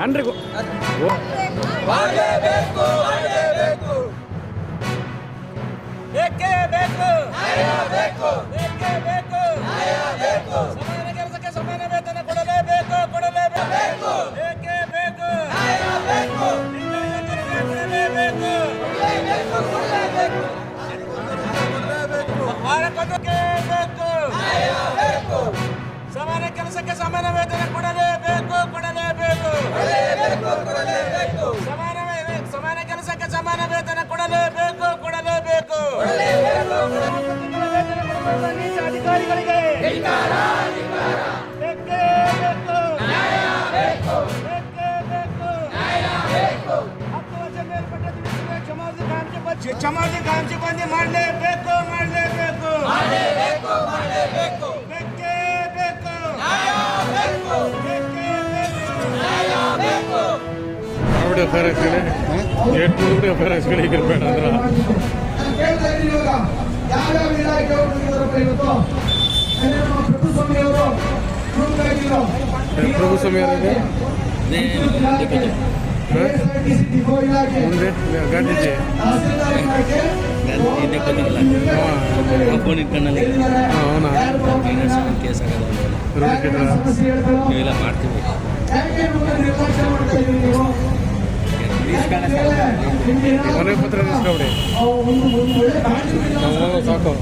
ಅನ್ರಿ ಬೇಕೇ ಬೇಕು, ಬೇಕೇ ಬೇಕು, ಸಮಾನ ಕೆಲಸಕ್ಕೆ ಸಮಾನ ವೇತನ ಕೊಡಲೇಬೇಕು, ಕೊಡಲೇಬೇಕು, ಬೇಕೇ ಬೇಕು, ಕೊಡಲೇಬೇಕು, ವಾರಕ್ಕೊಂದಕ್ಕೆ ಬೇಕು, ಸಮಾನ ಕೆಲಸಕ್ಕೆ ಸಮಾನ ವೇತನ ಕೊಡಲೇಬೇಕು, ಕೊಡಲೇಬೇಕು, ಸಮಾನ ಕೆಲಸಕ್ಕೆ ಸಮಾನ ವೇತನ ಕೊಡಲೇಬೇಕು, ಕೊಡಲೇಬೇಕು, ನೀಚ ಅಧಿಕಾರಿಗಳಿಗೆ ಬೇಕೇ ಬೇಕು, ಬೇಕೇ ಬೇಕು, 10 ವರ್ಷ ಮೇಲ್ಪಟ್ಟ ಕ್ಷಮಾತಿ ಕಾಂಕ್ಷಿ ಬಂದಿ ಮಾಡಲೇಬೇಕು, ಮಾಡಲೇಬೇಕು, ಬೇಕೇ ಬೇಕು, ಬೇಕೇ ಬೇಕು. ಬೇಡ ಅಂದ್ರೆ ಯಾವ್ಯಾವ ಇಲಾಖೆ ಪ್ರಭು ಸ್ವಾಮಿ ಅವರಿಗೆ ಮುಂದೆ ಗಾಂಧೀಜಿ ಅವನ ಕೇಸ್ ನೀವೆಲ್ಲ ಮಾಡ್ತೀವಿ ಮನೆ ಪತ್ರ ನಿಲ್ಸ್ಕೊಬಿಡಿ ಸಾಕು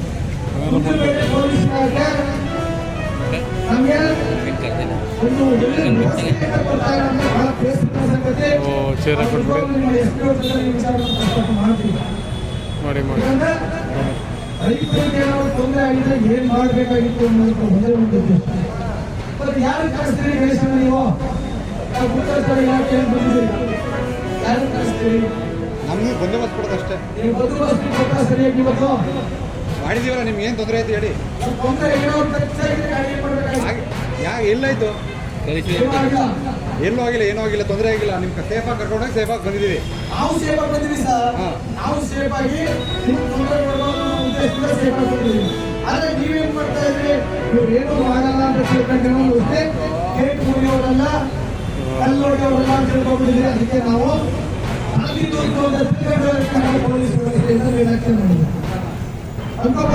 ಚೇರ ಕೊಟ್ಬಿಡಿ ಮಾಡಿ ಮಾಡಿ ರೈತರಿಗೆ ತೊಂದರೆ ಆಗಿದೆ, ಏನ್ ಮಾಡ್ಬೇಕಾಗಿತ್ತು ಅನ್ನೋದಕ್ಕೆ ಒಂದೇ ಒಂದು ಯಾರು ಕಳಿಸ್ತೀರಿ ಗಣೇಶನ ನೀವು ಉತ್ತರ ಇಲಾಖೆ ಬಂದಿದ್ದೀರಿ, ಯಾರು ಕಳಿಸ್ತೀರಿ? ನಮ್ಗೆ ಬಂದೋಬಸ್ತ್ ಕೊಡೋದಷ್ಟೇ. ನೀವು ಬಂದೋಬಸ್ತ್ ಕೊಟ್ಟ ಸರಿಯಾಗಿ ಇವತ್ತು ಮಾಡಿದೀವಲ್ಲ, ನಿಮ್ಗೆ ಏನು ತೊಂದರೆ ಆಯ್ತು ಹೇಳಿ. ತೊಂದರೆ ಎಲ್ಲಾಯ್ತು? ಎಲ್ಲೂ ಆಗಿಲ್ಲ, ಏನೂ ಆಗಿಲ್ಲ, ತೊಂದರೆ ಆಗಿಲ್ಲ. ನಿಮ್ಗೆ ಸೇಫಾಗಿ ಕರ್ಕೊಂಡೋಗಿ ಸೇಫಾಗಿ ಬಂದಿದ್ದೀವಿ. ನಾವು ಸೇಫಾಗಿ ಬಂದಿವಿ ಸರ್, ನಾವು ಸೇಫಾಗಿ ನಿಮ್ಗೆ ತೊಂದರೆ ಕೊಡಬಾರ್ದು ಅನ್ನೋ ಉದ್ದೇಶದಿಂದ ಸೇಫಾಗಿ ಬಂದಿದ್ದೀವಿ. ಆದ್ರೆ ನೀವೇನ್ ಮಾಡ್ತಾ ಇದ್ರಿ, ಇವ್ರು ಏನೂ ಆಗಲ್ಲ ಅಂತ ತಿಳ್ಕೊಂಡು ಅಷ್ಟೇ, ಗೇಟ್ ಮುರಿಯೋರಲ್ಲ, ಕಲ್ಲು ಹೊಡೆಯೋರಲ್ಲ ಅಂತ ತಿಳ್ಕೊಂಡ್ಬಿಟ್ಟಿದ್ರಿ. ಅದಕ್ಕೆ ನಾವು ಪೊಲೀಸ್ ವ್ಯವಸ್ಥೆಯಿಂದ ರಿಯಾಕ್ಷನ್ ಮಾಡಿದ್ವಿ.